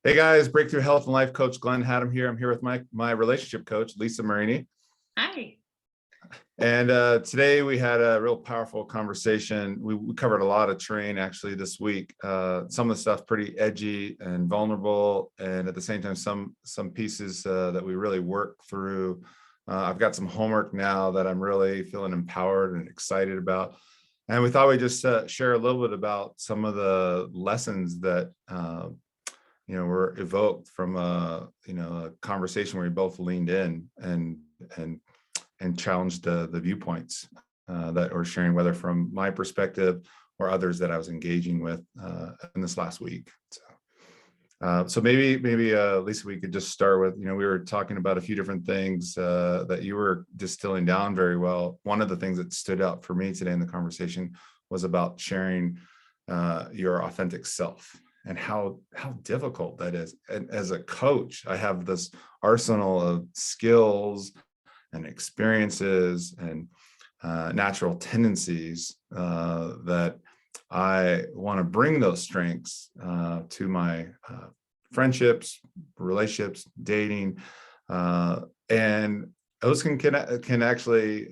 Hey guys, Breakthrough Health and Life Coach Glenn Hattem here. I'm here with my relationship coach, Lisa Marini. Hi. And today we had a real powerful conversation. We covered a lot of terrain actually this week. Some of the stuff pretty edgy and vulnerable, and at the same time, some pieces that we really worked through. I've got some homework now that I'm really feeling empowered and excited about. And we thought we'd just share a little bit about some of the lessons that were evoked from a conversation where we both leaned in and challenged the viewpoints that we're sharing, whether from my perspective or others that I was engaging with in this last week. So maybe Lisa, we could just start with, we were talking about a few different things that you were distilling down very well. One of the things that stood out for me today in the conversation was about sharing your authentic self and how difficult that is. And as a coach, I have this arsenal of skills and experiences and natural tendencies that I want to bring those strengths to my friendships, relationships, dating, and those can actually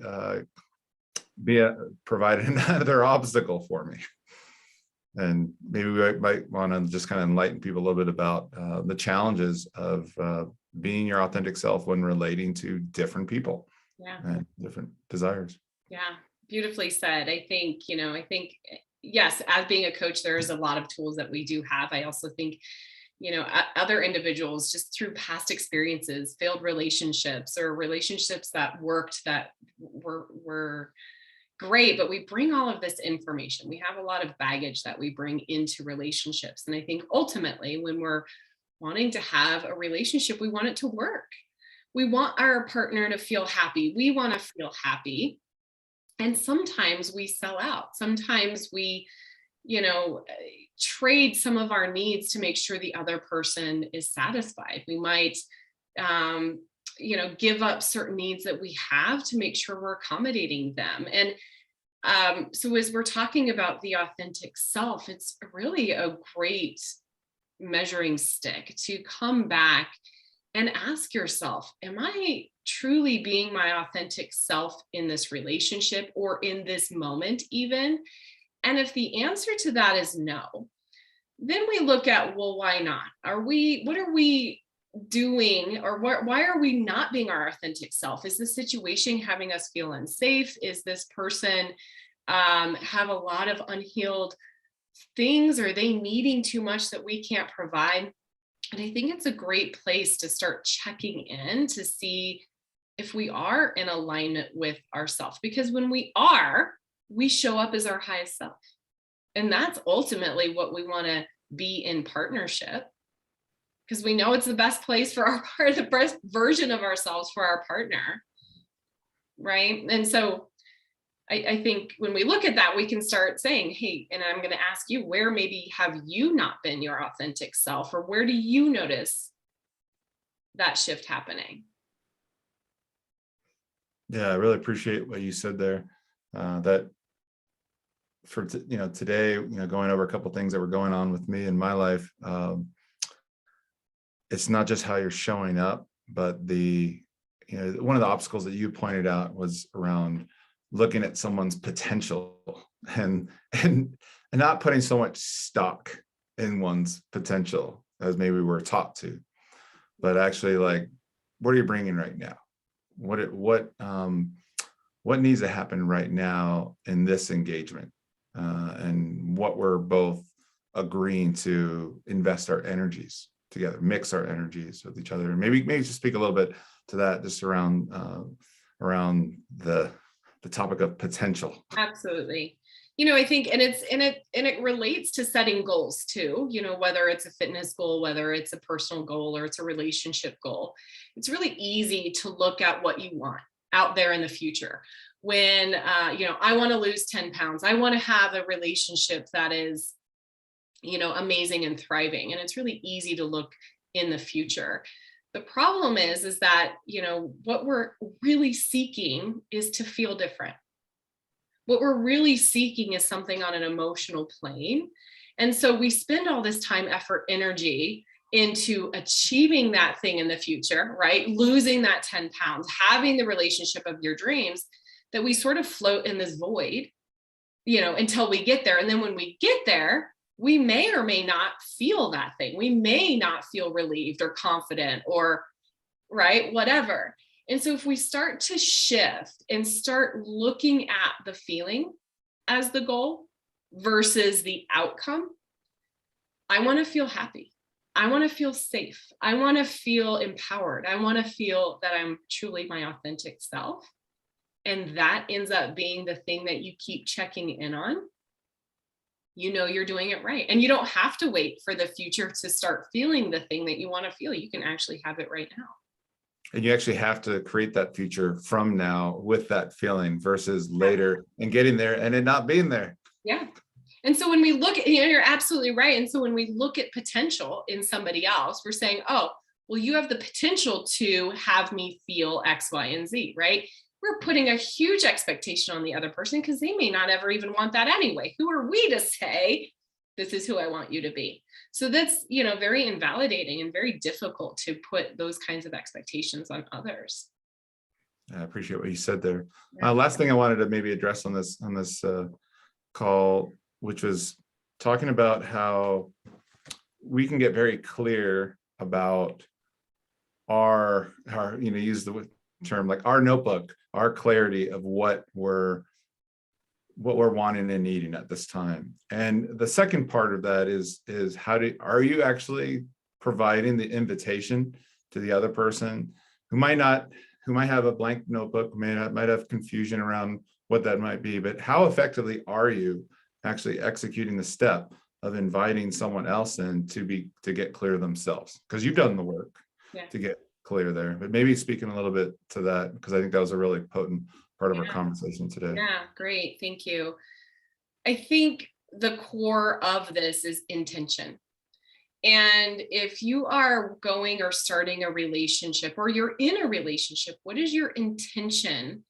provide another obstacle for me. And maybe we might want to just kind of enlighten people a little bit about the challenges of being your authentic self when relating to different people and different desires. Yeah, beautifully said. I think, yes, as being a coach, there's a lot of tools that we do have. I also think, other individuals just through past experiences, failed relationships or relationships that worked that were great, but we bring all of this information. We have a lot of baggage that we bring into relationships. And I think ultimately when we're wanting to have a relationship, we want it to work. We want our partner to feel happy. We want to feel happy. And sometimes we sell out. Sometimes we, trade some of our needs to make sure the other person is satisfied. We might, give up certain needs that we have to make sure we're accommodating them. And so as we're talking about the authentic self, it's really a great measuring stick to come back and ask yourself, am I truly being my authentic self in this relationship or in this moment even? And if the answer to that is no, then we look at, well, why not? What are we doing, or why are we not being our authentic self? Is the situation having us feel unsafe? Is this person have a lot of unhealed things? Are they needing too much that we can't provide? And I think it's a great place to start checking in to see if we are in alignment with ourselves, because when we are, we show up as our highest self. And that's ultimately what we want to be in partnership, because we know it's the best place for our part, the best version of ourselves for our partner. Right. And so I think when we look at that, we can start saying, hey, and I'm going to ask you, where maybe have you not been your authentic self, or where do you notice that shift happening? Yeah, I really appreciate what you said there. That for today, going over a couple of things that were going on with me in my life. It's not just how you're showing up, but one of the obstacles that you pointed out was around looking at someone's potential and not putting so much stock in one's potential as maybe we're taught to, but actually like, what are you bringing right now? What needs to happen right now in this engagement, and what we're both agreeing to invest our energies together, mix our energies with each other. And maybe just speak a little bit to that, just around the topic of potential. Absolutely. I think, and it relates to setting goals too, whether it's a fitness goal, whether it's a personal goal, or it's a relationship goal. It's really easy to look at what you want out there in the future. When, I want to lose 10 pounds, I want to have a relationship that is, amazing and thriving. And it's really easy to look in the future. The problem is that, what we're really seeking is to feel different. What we're really seeking is something on an emotional plane. And so we spend all this time, effort, energy into achieving that thing in the future, right? Losing that 10 pounds, having the relationship of your dreams, that we sort of float in this void, until we get there. And then when we get there, we may or may not feel that thing. We may not feel relieved or confident or, right, whatever. And so if we start to shift and start looking at the feeling as the goal versus the outcome, I want to feel happy. I want to feel safe. I want to feel empowered. I want to feel that I'm truly my authentic self. And that ends up being the thing that you keep checking in on. You're doing it right. And you don't have to wait for the future to start feeling the thing that you want to feel. You can actually have it right now. And you actually have to create that future from now with that feeling versus later and getting there and it not being there. Yeah. And so when we look at, you're absolutely right. And so when we look at potential in somebody else, we're saying, oh, well, you have the potential to have me feel X, Y, and Z, right? We're putting a huge expectation on the other person because they may not ever even want that anyway. Who are we to say, this is who I want you to be? So that's, very invalidating and very difficult to put those kinds of expectations on others. I appreciate what you said there. Yeah. Last thing I wanted to maybe address on this call, which was talking about how we can get very clear about our use the term like our notebook, our clarity of what we're wanting and needing at this time. And the second part of that is are you actually providing the invitation to the other person who might have a blank notebook, might have confusion around what that might be, but how effectively are you actually executing the step of inviting someone else in to get clear themselves? Because you've done the work to get clear there, but maybe speaking a little bit to that, because I think that was a really potent part of our conversation today. Yeah, great. Thank you. I think the core of this is intention. And if you are going or starting a relationship or you're in a relationship, what is your intention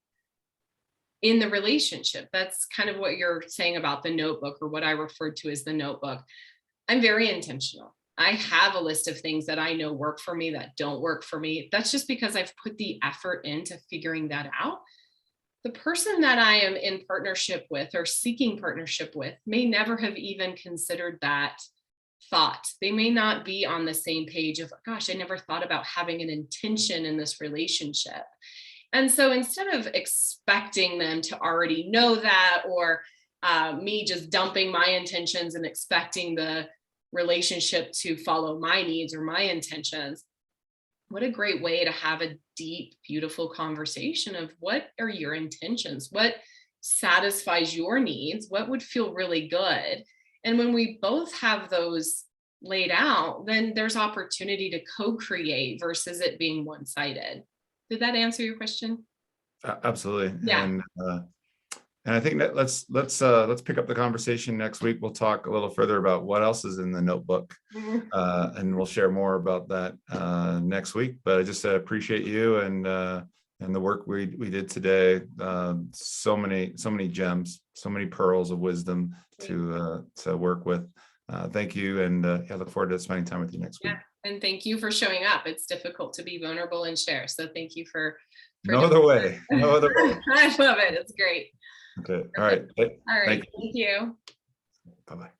in the relationship? That's kind of what you're saying about the notebook, or what I referred to as the notebook. I'm very intentional. I have a list of things that I know work for me that don't work for me. That's just because I've put the effort into figuring that out. The person that I am in partnership with or seeking partnership with may never have even considered that thought. They may not be on the same page of, gosh, I never thought about having an intention in this relationship. And so instead of expecting them to already know that, or me just dumping my intentions and expecting the relationship to follow my needs or my intentions, what a great way to have a deep, beautiful conversation of what are your intentions? What satisfies your needs? What would feel really good? And when we both have those laid out, then there's opportunity to co-create versus it being one-sided. Did that answer your question? Absolutely. Yeah. And I think that let's pick up the conversation next week. We'll talk a little further about what else is in the notebook, and we'll share more about that next week. But I just appreciate you and the work we did today. So many gems, so many pearls of wisdom to work with. Thank you, and I look forward to spending time with you next week. And thank you for showing up. It's difficult to be vulnerable and share. So thank you for no other way. I love it. It's great. Okay. All right. All right. Thank you. Bye-bye.